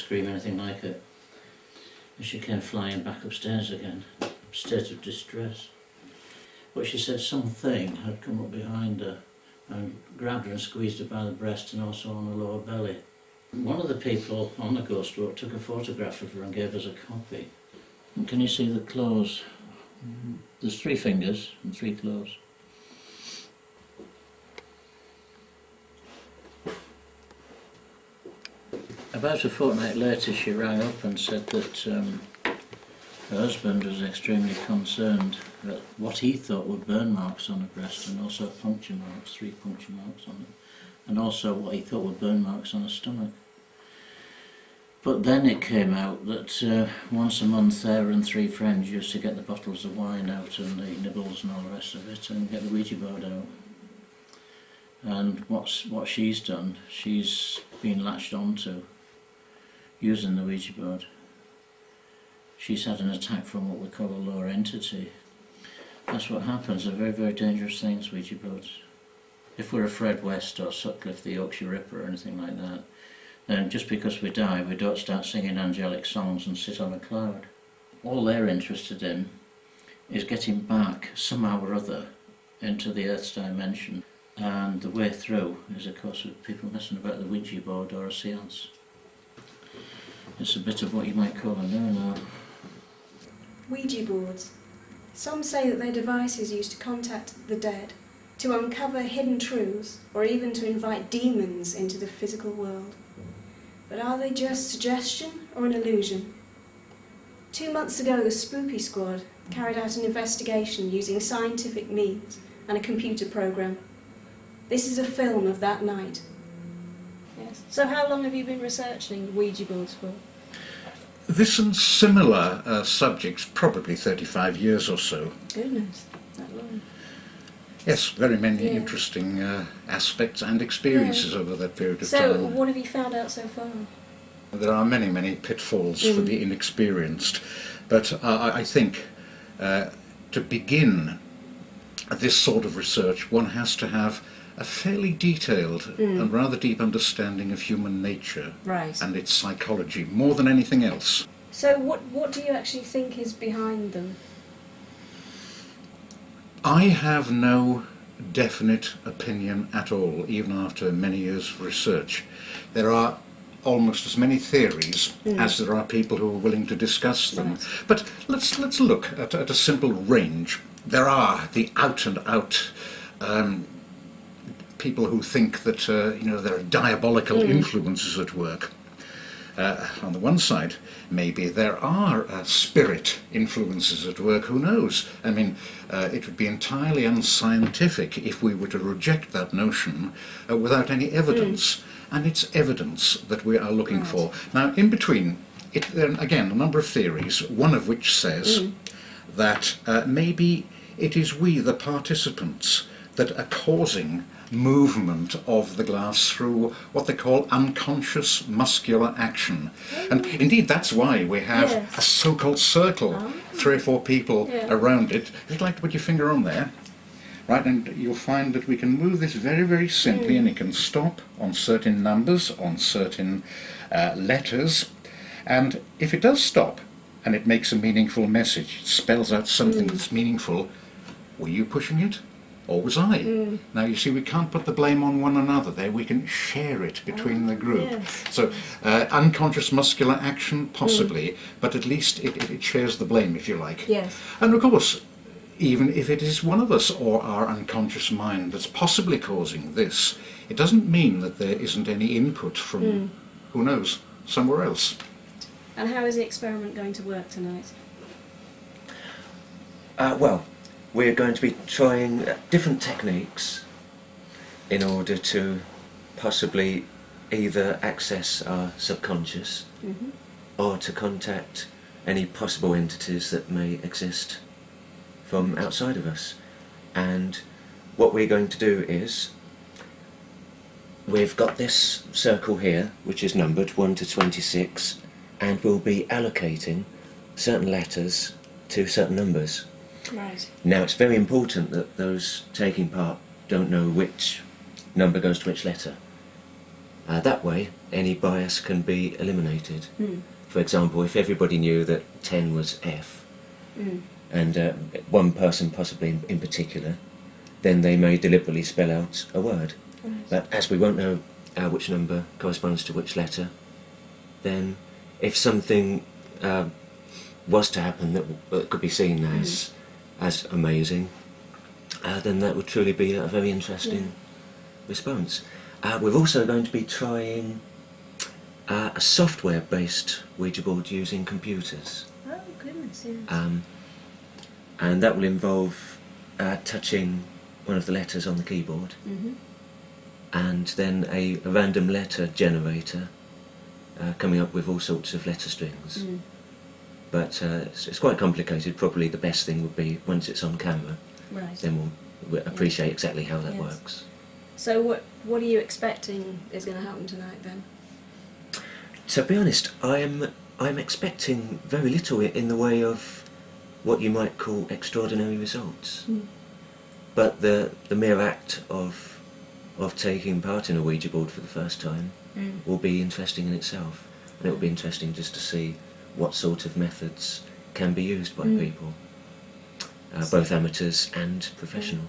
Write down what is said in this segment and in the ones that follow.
scream anything like it. And she came flying back upstairs again, state of distress. But she said something had come up behind her and grabbed her and squeezed her by the breast and also on the lower belly. One of the people on the ghost walk took a photograph of her and gave us a copy. And can you see the claws? There's 3 fingers and 3 claws. About a fortnight later she rang up and said that her husband was extremely concerned at what he thought were burn marks on her breast and also puncture marks, 3 puncture marks on it, and also what he thought were burn marks on her stomach. But then it came out that once a month her and 3 friends used to get the bottles of wine out and the nibbles and all the rest of it and get the Ouija board out. And what she's done, she's been latched onto using the Ouija board. She's had an attack from what we call a lower entity. That's what happens. They're very, very dangerous things, Ouija boards. If we're a Fred West or Sutcliffe the Yorkshire Ripper or anything like that, then just because we die, we don't start singing angelic songs and sit on a cloud. All they're interested in is getting back somehow or other into the Earth's dimension. And the way through is, of course, with people messing about the Ouija board or a seance. It's a bit of what you might call a no-no. Ouija boards. Some say that they're devices used to contact the dead, to uncover hidden truths, or even to invite demons into the physical world. But are they just suggestion or an illusion? 2 months ago, the Spooky Squad carried out an investigation using scientific means and a computer program. This is a film of that night. Yes. So how long have you been researching Ouija boards for? This and similar subjects, probably 35 years or so. Goodness, that long. Yes, very many interesting aspects and experiences over that period of time. So what have you found out so far? There are many, many pitfalls for the inexperienced, but I think to begin this sort of research one has to have a fairly detailed and rather deep understanding of human nature and its psychology, more than anything else. So what do you actually think is behind them? I have no definite opinion at all, even after many years of research. There are almost as many theories as there are people who are willing to discuss them. Right. But let's look at a simple range. There are the out-and-out people who think that there are diabolical influences at work. On the one side, maybe there are spirit influences at work, who knows? I mean, it would be entirely unscientific if we were to reject that notion without any evidence. And it's evidence that we are looking for. Now, in between, again, a number of theories, one of which says that maybe it is we, the participants, that are causing movement of the glass through what they call unconscious muscular action. And indeed that's why we have a so-called circle, 3 or 4 people around it. You'd like to put your finger on there, right, and you'll find that we can move this very, very simply, and it can stop on certain numbers, on certain letters, and if it does stop and it makes a meaningful message, it spells out something that's meaningful, were you pushing it? Or was I? Now you see, we can't put the blame on one another there, we can share it between the group. So unconscious muscular action, possibly, but at least it shares the blame, if you like. And of course, even if it is one of us or our unconscious mind that's possibly causing this, it doesn't mean that there isn't any input from, who knows, somewhere else. And how is the experiment going to work tonight? Well, we're going to be trying different techniques in order to possibly either access our subconscious or to contact any possible entities that may exist from outside of us. And what we're going to do is, we've got this circle here which is numbered 1 to 26, and we'll be allocating certain letters to certain numbers. Right. Now it's very important that those taking part don't know which number goes to which letter. That way, any bias can be eliminated. Mm. For example, if everybody knew that 10 was F, Mm. and one person possibly in particular, then they may deliberately spell out a word. Right. But as we won't know which number corresponds to which letter, then if something was to happen that could be seen as amazing, then that would truly be a very interesting response. We're also going to be trying a software-based Ouija board using computers. Oh, goodness, yes. And that will involve touching one of the letters on the keyboard, Mm-hmm. and then a random letter generator coming up with all sorts of letter strings. Mm. But it's quite complicated. Probably the best thing would be once it's on camera, Right. then we'll appreciate exactly how that Yes. works. So what are you expecting is going to happen tonight then? To be honest, I'm expecting very little in the way of what you might call extraordinary results. Mm. But the mere act of taking part in a Ouija board for the first time will be interesting in itself, and it will be interesting just to see what sort of methods can be used by people, both amateurs and professional.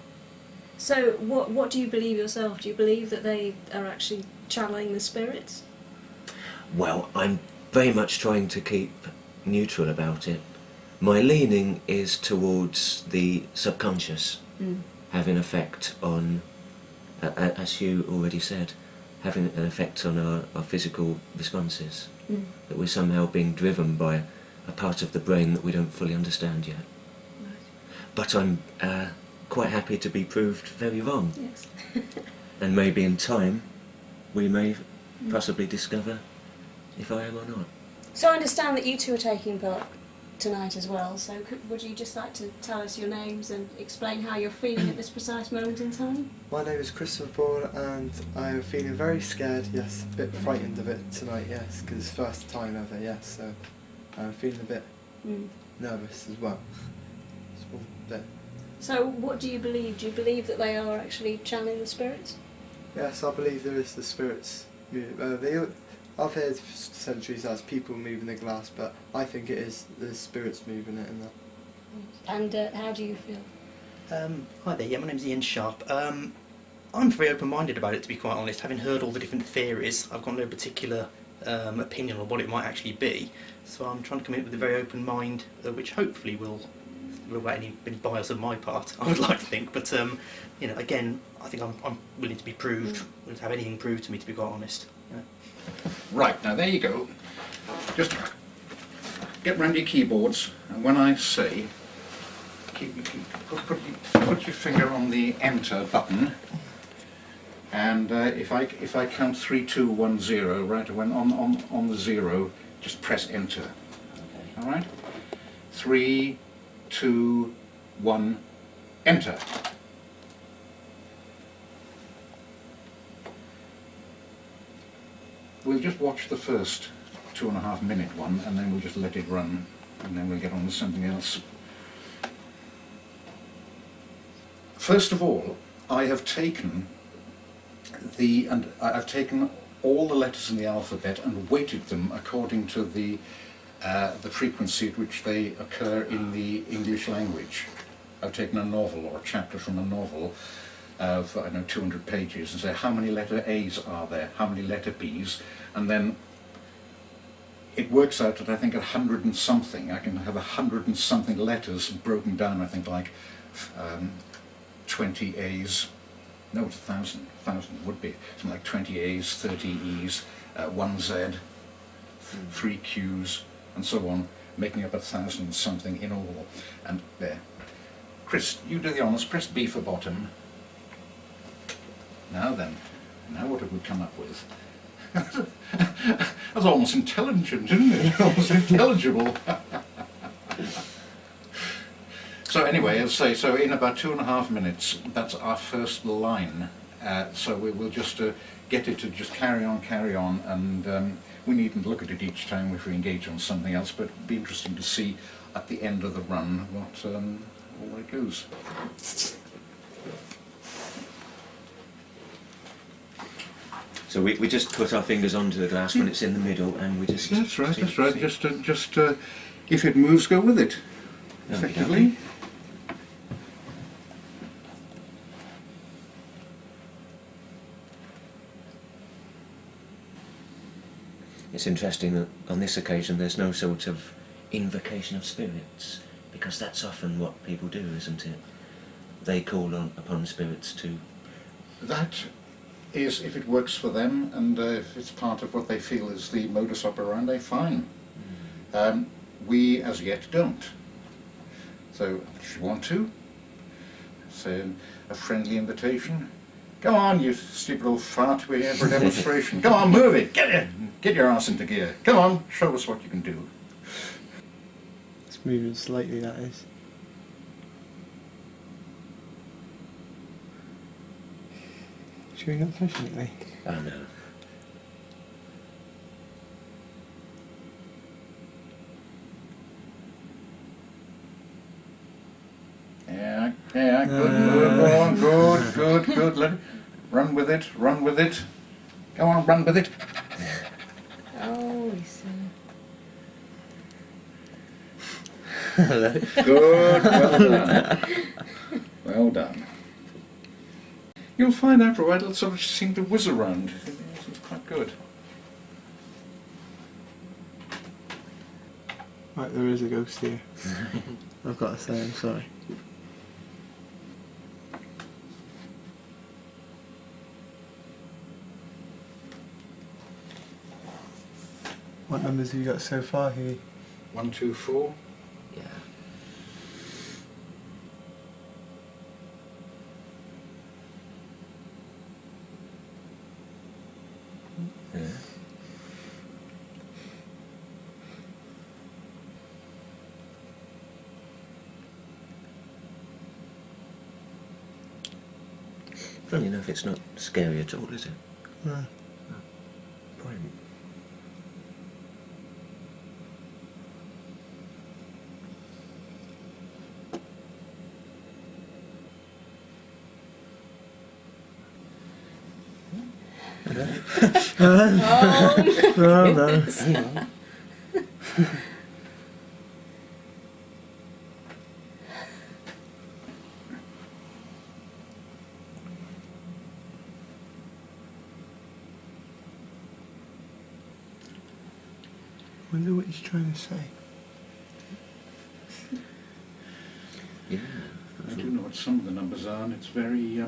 So what do you believe yourself? Do you believe that they are actually channeling the spirits? Well, I'm very much trying to keep neutral about it. My leaning is towards the subconscious having an effect on, as you already said, having an effect on our physical responses. That we're somehow being driven by a part of the brain that we don't fully understand yet. Right. But I'm quite happy to be proved very wrong. Yes. And maybe in time we may possibly discover if I am or not. So I understand that you two are taking part tonight as well, so would you just like to tell us your names and explain how you're feeling at this precise moment in time? My name is Christopher Paul, and I'm feeling very scared, yes, a bit frightened of it tonight, yes, because it's first time ever, yes, so I'm feeling a bit nervous as well. Small bit. So what do you believe? Do you believe that they are actually channeling the spirits? Yes, I believe there is the spirits. I've heard centuries as people moving the glass, but I think it is the spirits moving it and that. And how do you feel? Hi there, yeah, my name's Ian Sharp. I'm very open-minded about it, to be quite honest. Having heard all the different theories, I've got no particular opinion on what it might actually be. So I'm trying to come in with a very open mind, which hopefully will rule out any bias on my part, I would like to think. But, you know, again, I think I'm willing to be proved, willing to have anything proved to me, to be quite honest. Yeah. Right, now there you go. Just get round your keyboards, and when I say, put your finger on the enter button, and if I count 3, 2, 1, 0, right, when on the 0, just press enter. All right? 3, 2, 1, enter. We'll just watch the first 2.5 minute one, and then we'll just let it run, and then we'll get on with something else. First of all, I have taken all the letters in the alphabet and weighted them according to the frequency at which they occur in the English language. I've taken a novel or a chapter from a novel of, I know, 200 pages, and say how many letter A's are there, how many letter B's, and then it works out that I think 100 and something. I can have 100 and something letters broken down, I think, like 20 A's, no, it's 1,000 would be, something like 20 A's, 30 E's, 1 Z, 3 Q's, and so on, making up 1,000 and something in all. And there. Chris, you do the honours, press B for bottom. Now then, now what have we come up with? That's almost intelligent, isn't it? Almost intelligible. So anyway, as I say, so in about 2.5 minutes, that's our first line. So we will just get it to just carry on, and we needn't look at it each time if we engage on something else, but it'd be interesting to see at the end of the run where it goes. So we just put our fingers onto the glass when it's in the middle, and we just... That's right, see- that's right. see. Just if it moves, go with it. Effectively. It's interesting that on this occasion there's no sort of invocation of spirits, because that's often what people do, isn't it? They call upon spirits to... That is if it works for them, and if it's part of what they feel is the modus operandi, fine. We as yet don't. So if you want to, say a friendly invitation. Come on, you stupid old fart, we're here for a demonstration. Come on, move it, get your ass into gear. Come on, show us what you can do. It's moving slightly, that is. Should we not push it, mate? Oh no. Yeah, good move on, good. Let it, run with it. Come on, run with it. Oh, listen. Good, well done. Well done. You'll find after a while it'll sort of seem to whiz around. It's quite good. Right, there is a ghost here. I've got to say, I'm sorry. What numbers have you got so far here? 1, 2, 4. Yeah. Yeah. Funny enough, it's not scary at all, is it? No. Brilliant. Oh no. Wonder what he's trying to say. Yeah. I do know what some of the numbers are, and it's very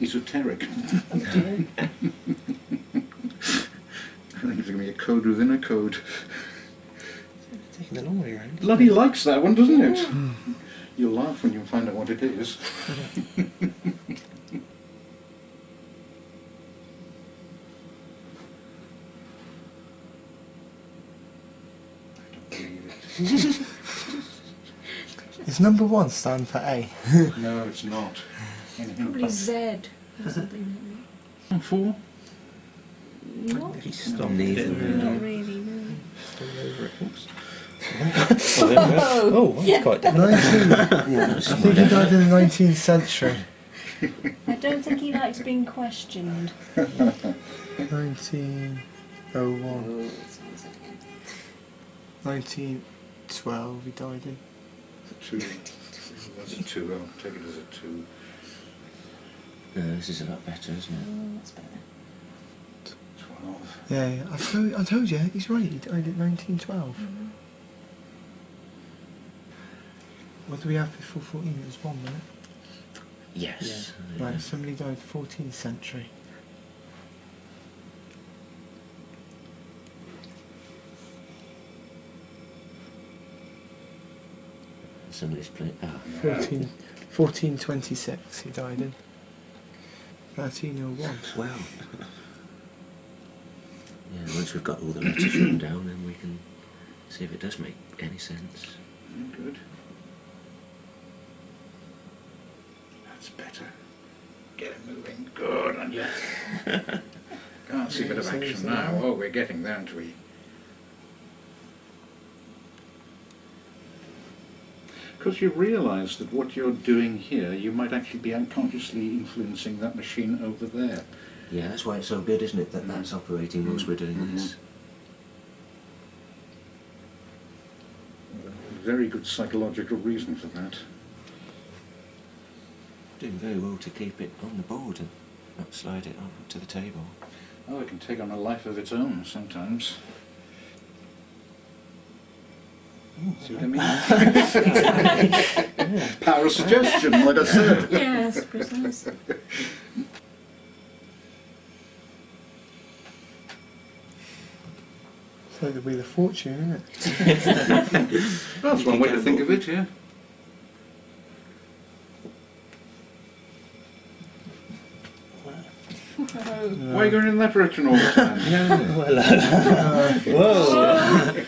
esoteric. Oh dear. I think it's going to be a code within a code. Taking the long way around. Bloody likes that one, doesn't it? You'll laugh when you find out what it is. I don't believe Is number 1 stand for A? it. No, it's not. Anything Probably but- Z or something. 4? Not, He stopped Neither it. really. not really, no. Still over it. Oops. Oh, that's quite different. 19. Yeah, I think he died in the 19th century. I don't think he likes being questioned. 1901. Oh, 1912 he died in. 2. That's a 2. I'll take it as a 2. No, this is a lot better, isn't it? oh, that's better. 12. Yeah, I told you, he's right, he died in 1912. What do we have before 14? It was 1, wasn't it? Yes. Right, somebody died 14th century. Somebody's playing. Ah. 1426 he died in. 1301. Well. Yeah, once we've got all the letters written down, then we can see if it does make any sense. Good. That's better. Get it moving. Good on you. Can't see a bit of action now. Oh, we're getting there, aren't we? Because you realise that what you're doing here, you might actually be unconsciously influencing that machine over there. Yeah, that's why it's so good, isn't it, that that's operating whilst we're doing this. Very good psychological reason for that. Doing very well to keep it on the board and not slide it on to the table. Oh, it can take on a life of its own sometimes. See what I mean? Power of suggestion, like I said. Yes, precisely. It's like the Wheel of Fortune, isn't it? That's one way to think of it, yeah. Why are you going in that direction all the time?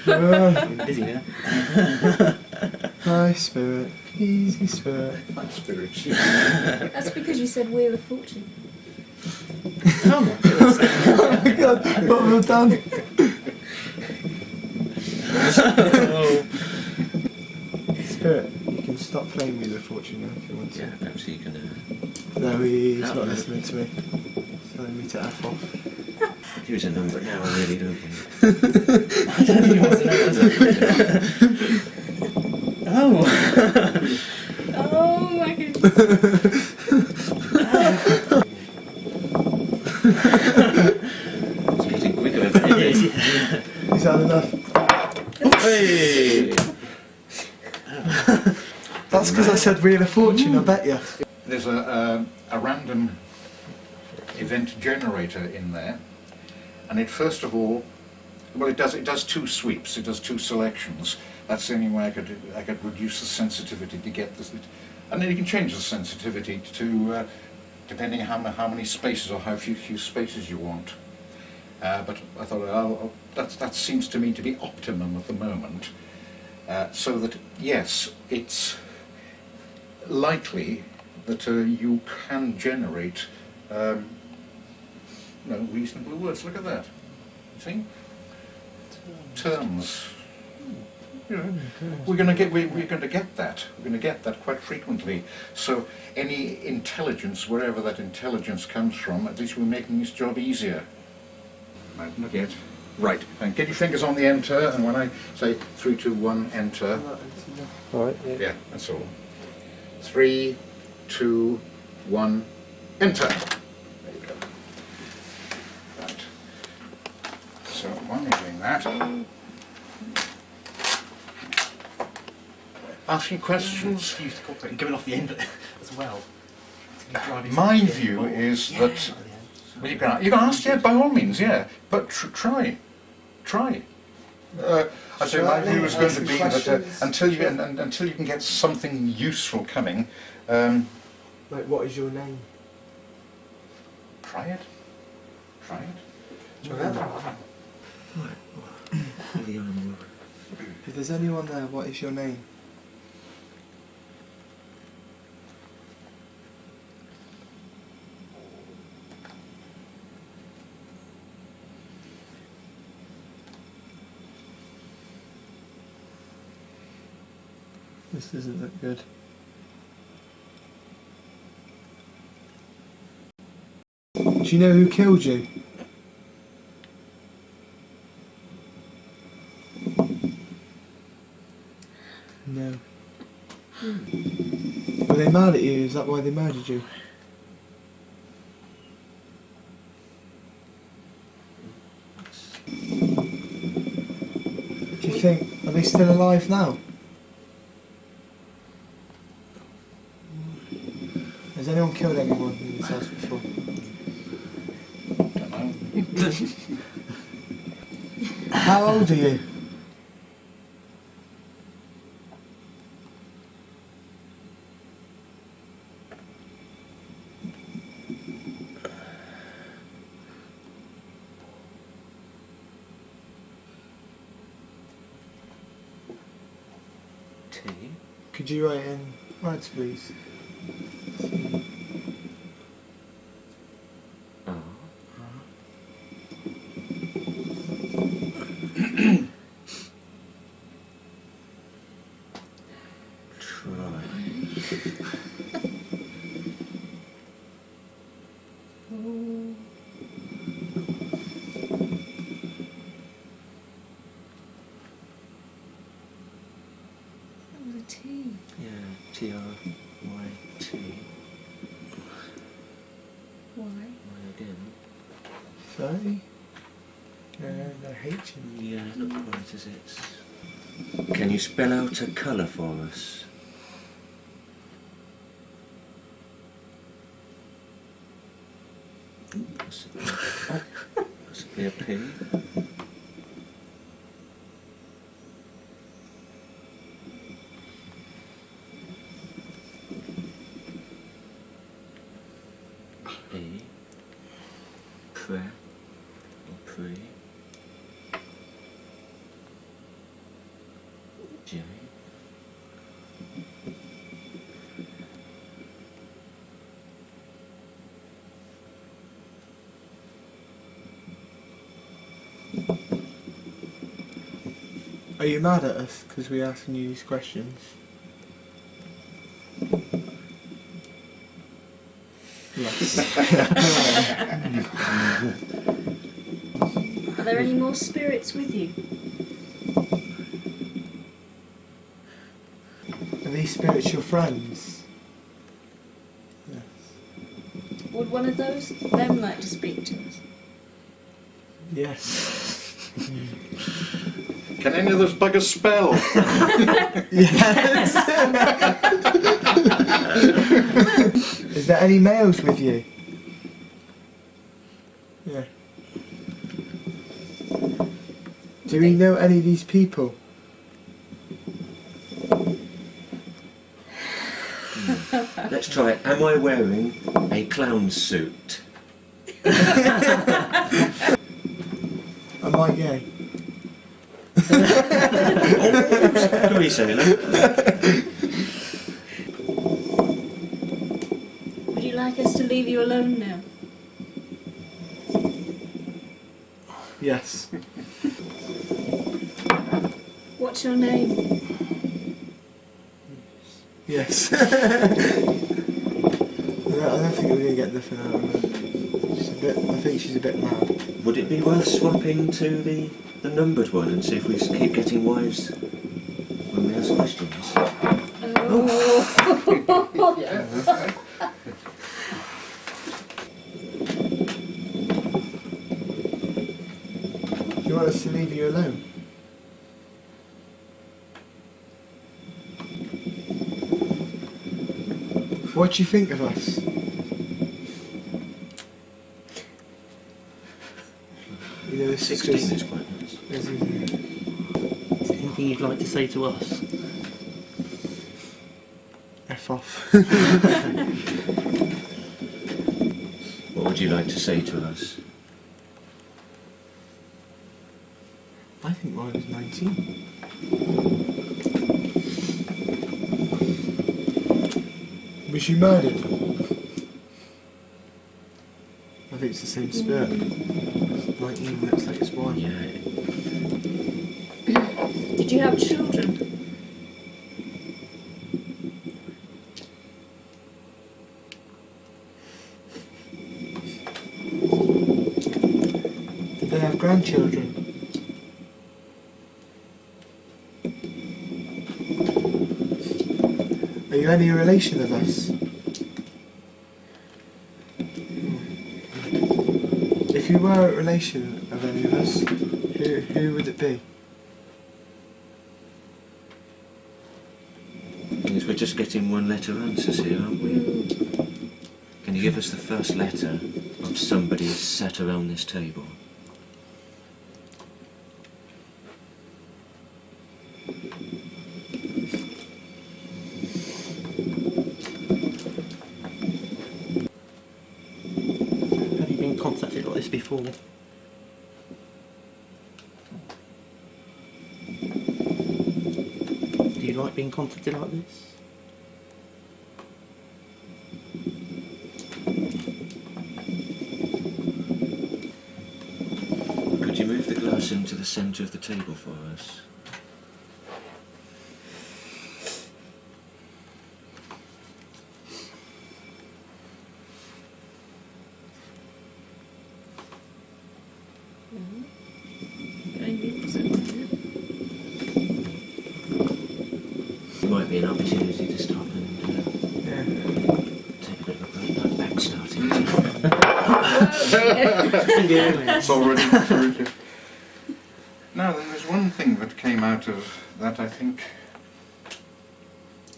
I'm busy now. High spirit, easy spirit. That spirit. That's because you said Wheel of Fortune. Oh my goodness. Oh my god, what have I done? Oh. Spirit, you can stop playing Wheel of Fortune now if you want to. Yeah, perhaps you can... No, he's Oh, not no. listening to me. He's telling me to F off. Here's a number now, I really don't think. I don't think he wants to know, does it? Oh. Oh my goodness. It's getting quicker every day. Is that enough? Hey. That's because I said Wheel of Fortune, I bet you. There's a random event generator in there, and it first of all, well, it does two sweeps, it does two selections. That's the only way I could reduce the sensitivity to get this, and then you can change the sensitivity to depending how many spaces or how few spaces you want. But I thought, that seems to me to be optimum at the moment, so that yes, it's likely that you can generate reasonable words. Look at that. See? Terms. You know, we're going to get that. We're going to get that quite frequently. So any intelligence, wherever that intelligence comes from, at least we're making this job easier. Right, not yet. Right. And get your fingers on the enter, and when I say 3, 2, 1, enter. Alright, Yeah, that's all. 3, 2, 1, enter. There you go. Right. So while you're doing that, ask you questions. Used to cooperate and going off the end as well. My view is that well, you can ask, yeah, by all means, yeah, but try. I say my view is going to be that until you can get something useful coming, Like, what is your name? try it. If there's anyone there, what is your name? This doesn't look good. Do you know who killed you? No. Were they mad at you? Is that why they murdered you? Do you think, are they still alive now? Has anyone killed anyone in this house before? Don't know. How old are you? Could you write in words, please? Oh. That was a T. Yeah, T-R-Y-T. Why? Why again? Sorry? No H in Yeah, not quite as it's. Can you spell out a colour for us? Possibly a P. E. Pre. Or pre. J. Are you mad at us because we're asking you these questions? Yes. Are there any more spirits with you? Are these spiritual friends? Yes. Would one of them like to speak to us? Yes. Can any of those buggers spell? Yes. Is there any males with you? Yeah. Do we know any of these people? Let's try it. Am I wearing a clown suit? Am I gay? Sorry, sailor. Would you like us to leave you alone now? Yes. What's your name? Yes. I don't think we're going to get nothing out of her. I think she's a bit mad. Would it be worth swapping to the numbered one and see if we keep getting wives when we ask questions? Do you want us to leave you alone? What do you think of us? You know, 16 is quite nice. Is there anything you'd like to say to us? F off. What would you like to say to us? I think mine was 19. Was she murdered? I think it's the same spirit. 19 looks like it's one. Yeah. Did you have children? Did they have grandchildren? Are you any relation of us? If you were a relation of any of us, who would it be? Because we're just getting one letter answers here, aren't we? Can you give us the first letter of somebody sat around this table? Have you been contacted like this before? Do you like being contacted like this? Could you move the glass into the centre of the table for us? might be an opportunity to stop and take a bit of a break, like backstarting. It's already true. Now, then there's one thing that came out of that, I think,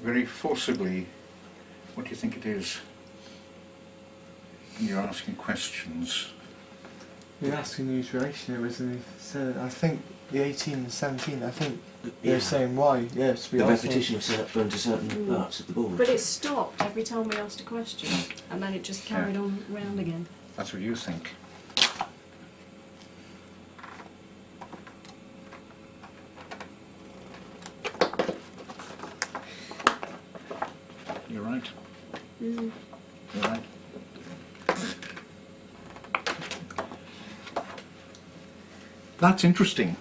very forcibly. What do you think it is? You're asking questions. You're asking whose relation it was, and he said, I think the 18 and 17, I think they're saying why, yes. The repetition of going to certain parts of the board. But it stopped every time we asked a question, and then it just carried on round again. That's what you think. You're right. You're right. That's interesting.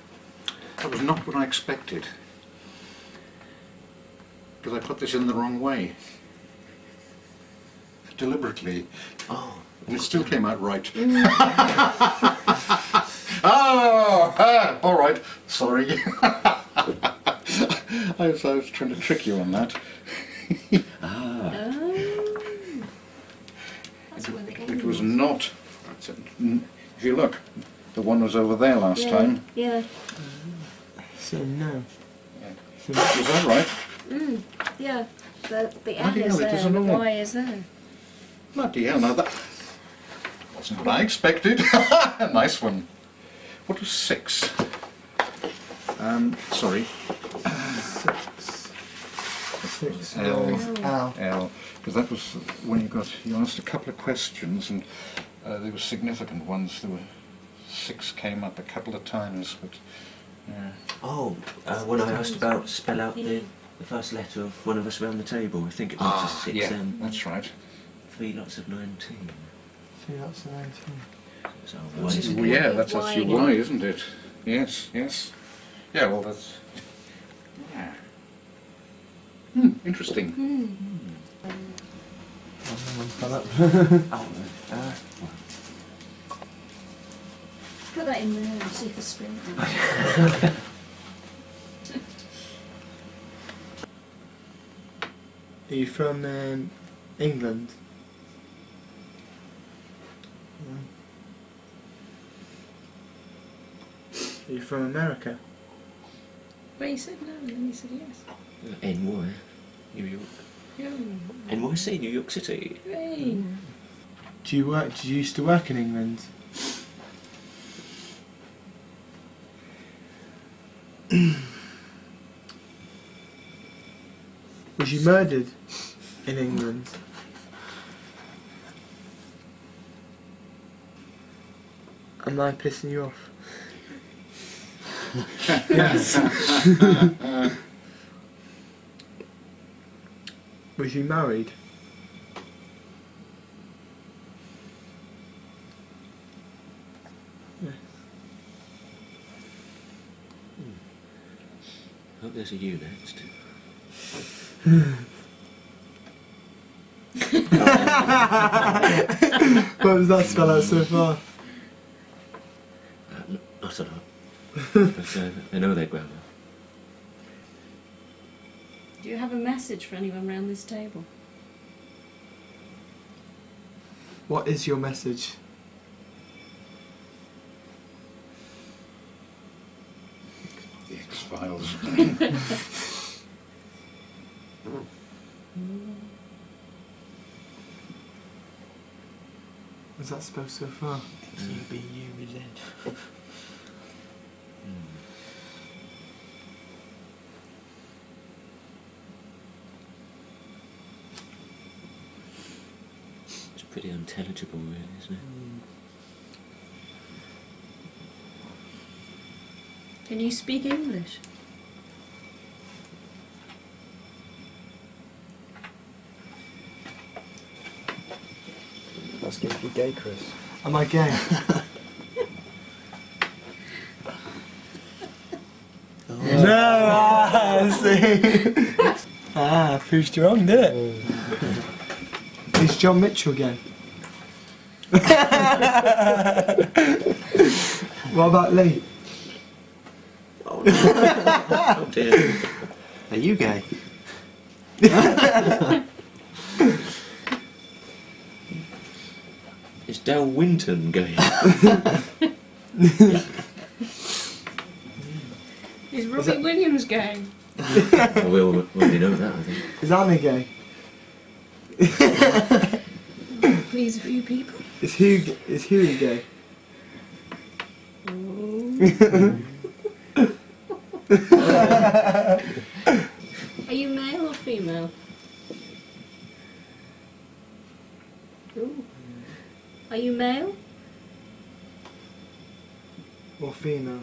That was not what I expected. Because I put this in the wrong way. Deliberately. Oh. And it still came out right. Oh, all right. Sorry. I was trying to trick you on that. That's where the It was not. If you look, the one was over there last time. Yeah. So no. Was that right? Yeah. The Bloody N is hell, it there, isn't the all. Y is there. Bloody hell, now that wasn't what I expected. Nice one. What was 6? Sorry. 6 L. L. L. Because that was when you asked a couple of questions, and there were significant ones. There were 6 came up a couple of times, but Oh, when I asked about spell out the first letter of one of us around the table, I think it was just 6 yeah, that's right. 3 lots of 19. 3 lots of 19. So Well, yeah, that's your Y, isn't it? Yes, yes. Yeah, well, that's... Yeah. Interesting. One fell up. Put that in there and see if the spirit Are you from England? Are you from America? Well, you said no, and then you said yes. NY, New York. NYC, New York City. Hooray. Did you used to work in England? Was you murdered in England? Am I pissing you off? Yes. Was you married? Yes. Hope there's a U next. What does that spell out so far? Not a lot. But I know their grammar. Do you have a message for anyone around this table? What is your message? The X-Files. What's that spell so far? UBUZ. It's pretty unintelligible, really, isn't it? Can you speak English? Asking if you're gay, Chris. Am I gay? No! See? Proved you wrong, did it? It's John Mitchell again. What about Lee? Oh, no. Oh dear. Are you gay? Is Del Winton gay? Is Robbie Williams gay? Oh, we already know that, I think. Is Anna gay? Please, a few people. Is Huey gay? Are you male or female? Ooh. Are you male? Or female?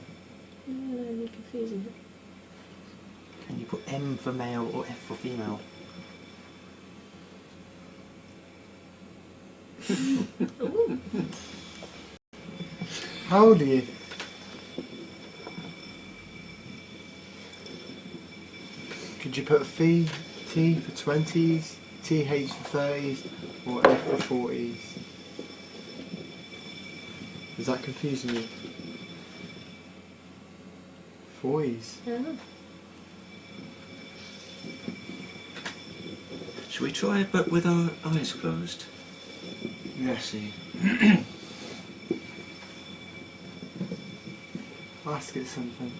You're confusing. Can you put M for male or F for female? Ooh. How old are you? Could you put T for 20s, TH for 30s, or F for 40s? Is that confusing you? 40s. Yeah. Should we try it but with our eyes closed? Yes. See. Ask it something.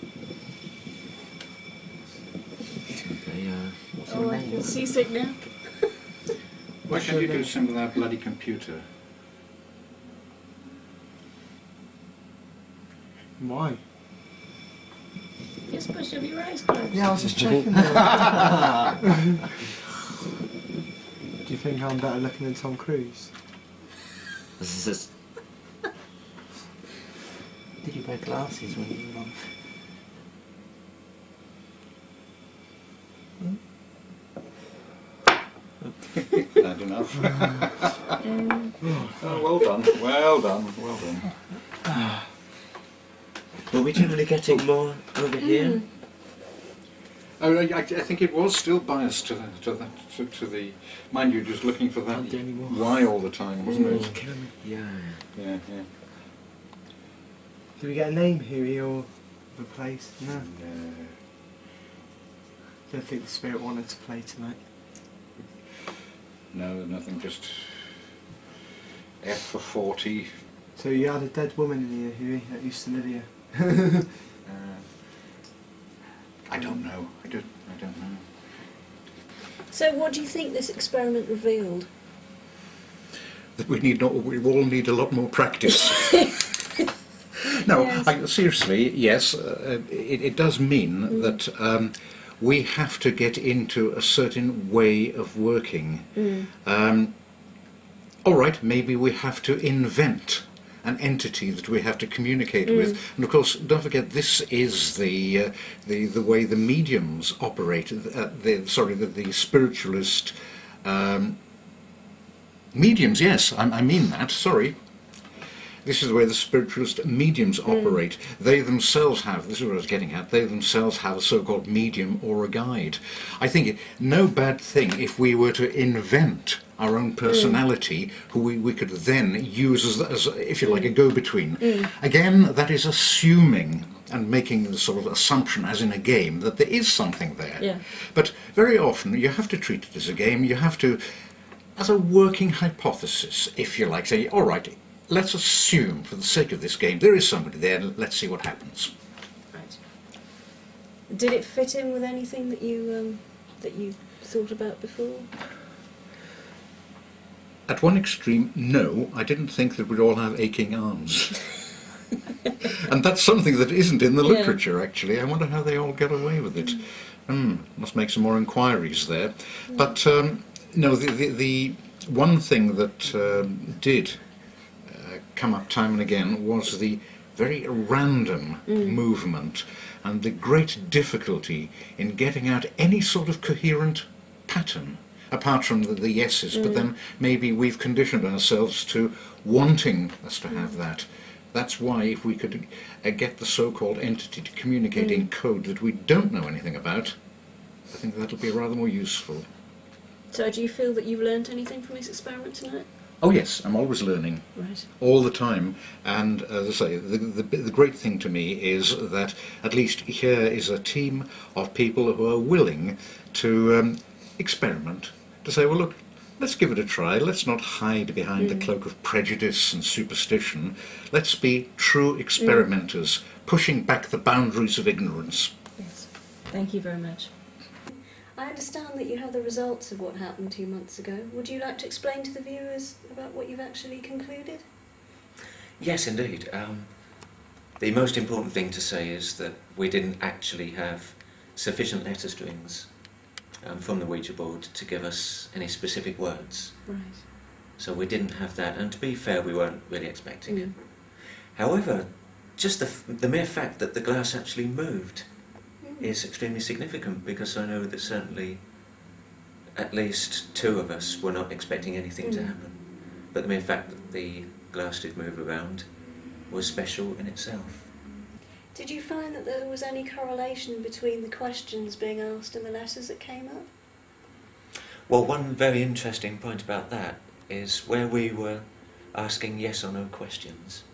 Okay, What's Oh, your I name? feel seasick now. Why can't you do some with that bloody computer? Why? You're supposed to have your eyes closed. Yeah, I was just checking. Do you think I'm better looking than Tom Cruise? Did you wear glasses when you were on? Bad enough. Oh, well done, well done, well done. Were we generally getting more over here? Oh, I think it was still biased to the. Mind you, just looking for that Can't do any more. Y all the time, wasn't it? Yeah. Yeah. Did we get a name, Huey, or the place? No. Don't think the spirit wanted to play tonight. No, nothing. Just F for 40. So you had a dead woman in here, Huey, that used to live here. I don't know. I don't know. So, what do you think this experiment revealed? That we all need a lot more practice. No, Yes. seriously, yes, it does mean that we have to get into a certain way of working. All right, maybe we have to invent an entity that we have to communicate with, and of course, don't forget, this is the way the mediums operate. The spiritualist mediums. Yes, I mean that. Sorry. This is the way the spiritualist mediums operate. They themselves have, this is what I was getting at, they themselves have a so-called medium or a guide. I think no bad thing if we were to invent our own personality who we could then use as if you like, a go-between. Again, that is assuming and making the sort of assumption, as in a game, that there is something there. Yeah. But very often you have to treat it as a game. You have to, as a working hypothesis, if you like, say, all right, let's assume, for the sake of this game, there is somebody there, and let's see what happens. Right. Did it fit in with anything that you thought about before? At one extreme, no, I didn't think that we'd all have aching arms. And that's something that isn't in the Yeah. literature, actually. I wonder how they all get away with it. Must make some more inquiries there. But, no, the one thing that did come up time and again was the very random movement and the great difficulty in getting out any sort of coherent pattern, apart from the yeses, but then maybe we've conditioned ourselves to wanting us to have that. That's why if we could get the so-called entity to communicate in code that we don't know anything about, I think that'll be rather more useful. So, do you feel that you've learnt anything from this experiment tonight? Oh yes, I'm always learning. Right. All the time, and as I say, the great thing to me is that at least here is a team of people who are willing to experiment, to say, well, look, let's give it a try. Let's not hide behind the cloak of prejudice and superstition. Let's be true experimenters, pushing back the boundaries of ignorance. Yes, thank you very much. I understand that you have the results of what happened 2 months ago. Would you like to explain to the viewers about what you've actually concluded? Yes, indeed. The most important thing to say is that we didn't actually have sufficient letter strings from the Ouija board to give us any specific words. Right. So we didn't have that, and to be fair, we weren't really expecting it. However, just the mere fact that the glass actually moved is extremely significant, because I know that certainly at least 2 of us were not expecting anything to happen. But the mere fact that the glass did move around was special in itself. Did you find that there was any correlation between the questions being asked and the letters that came up? Well, one very interesting point about that is where we were asking yes or no questions,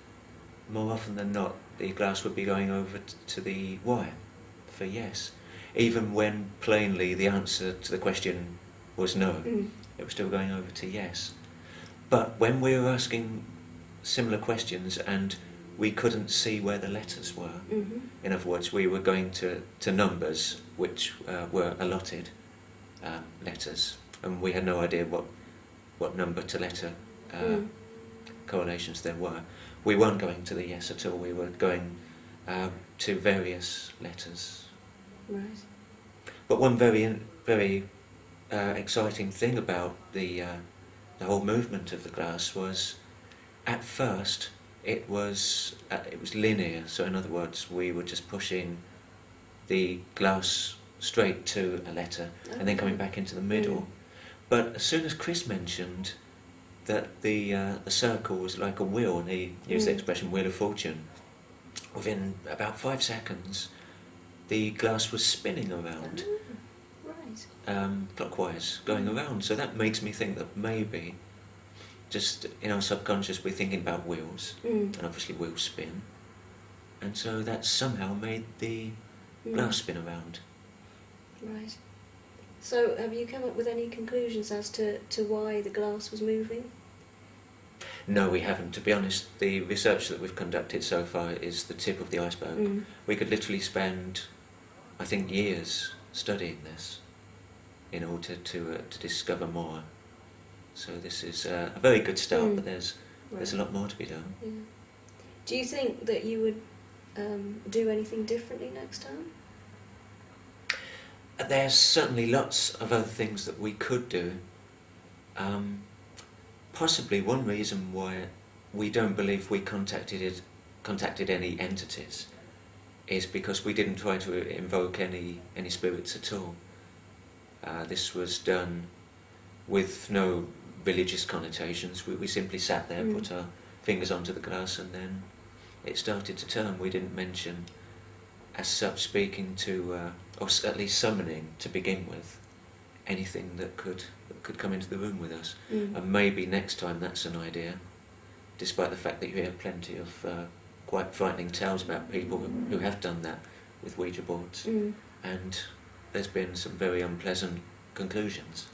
more often than not the glass would be going over to the wire for yes. Even when plainly the answer to the question was no, it was still going over to yes. But when we were asking similar questions and we couldn't see where the letters were, in other words, we were going to numbers which were allotted letters, and we had no idea what number to letter correlations there were. We weren't going to the yes at all, we were going to various letters. Right. But one very exciting thing about the whole movement of the glass was, at first, it was linear. So in other words, we were just pushing the glass straight to a letter and then coming back into the middle. But as soon as Chris mentioned that the circle was like a wheel, and he used the expression "wheel of fortune," within about 5 seconds, the glass was spinning around, clockwise, going around. So that makes me think that maybe, just in our subconscious, we're thinking about wheels, and obviously wheels spin, and so that somehow made the glass spin around. Right. So have you come up with any conclusions as to why the glass was moving? No, we haven't. To be honest, the research that we've conducted so far is the tip of the iceberg. We could literally spend, I think, years studying this in order to discover more. So this is a very good start, but there's a lot more to be done. Yeah. Do you think that you would do anything differently next time? There's certainly lots of other things that we could do. Possibly one reason why we don't believe we contacted any entities is because we didn't try to invoke any spirits at all. This was done with no religious connotations. We simply sat there, put our fingers onto the glass, and then it started to turn. We didn't mention, as such, speaking to, or at least summoning to begin with, anything that could come into the room with us. And maybe next time that's an idea, despite the fact that you hear plenty of quite frightening tales about people who have done that with Ouija boards, and there's been some very unpleasant conclusions.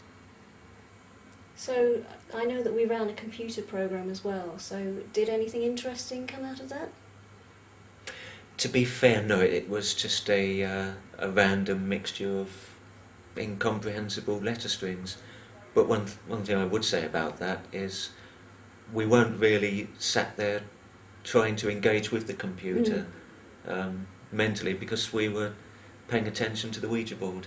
So I know that we ran a computer program as well, so did anything interesting come out of that? To be fair, no, it was just a random mixture of incomprehensible letter strings. But one thing I would say about that is we weren't really sat there trying to engage with the computer mentally, because we were paying attention to the Ouija board.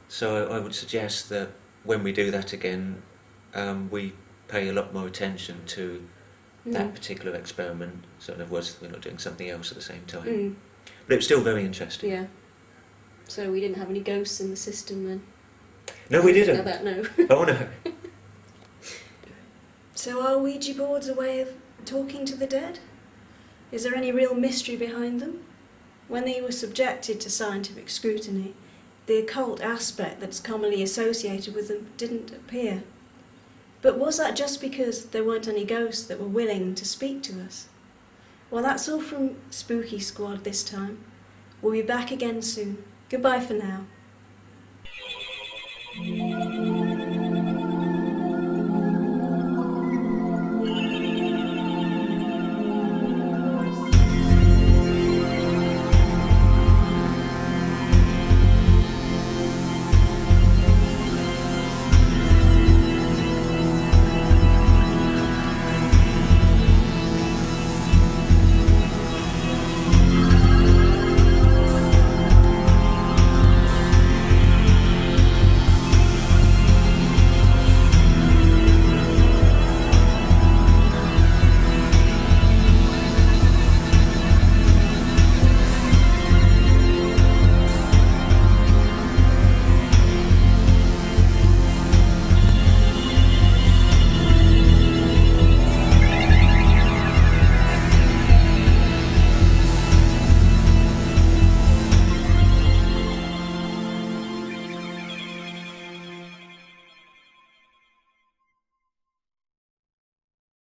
So I would suggest that when we do that again, we pay a lot more attention to that particular experiment. So in other words, we're not doing something else at the same time. But it was still very interesting. Yeah. So we didn't have any ghosts in the system then? No, we didn't. Now that, no. Oh no. So are Ouija boards a way of talking to the dead? Is there any real mystery behind them? When they were subjected to scientific scrutiny, the occult aspect that's commonly associated with them didn't appear. But was that just because there weren't any ghosts that were willing to speak to us? Well, that's all from Spooky Squad this time. We'll be back again soon. Goodbye for now.